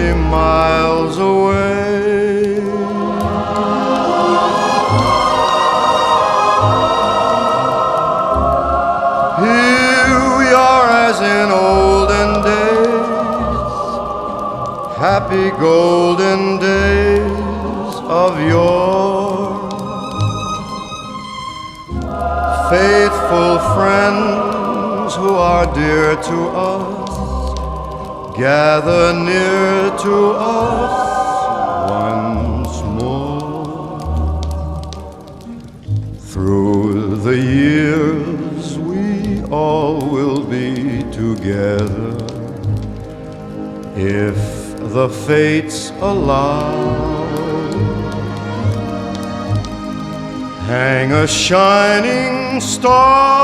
many miles away. Here we are as in olden days, happy golden days of yore. Faithful friends who are dear to us, gather near to us once more. Through the years we all will be together, if the fates allow. Hang a shining star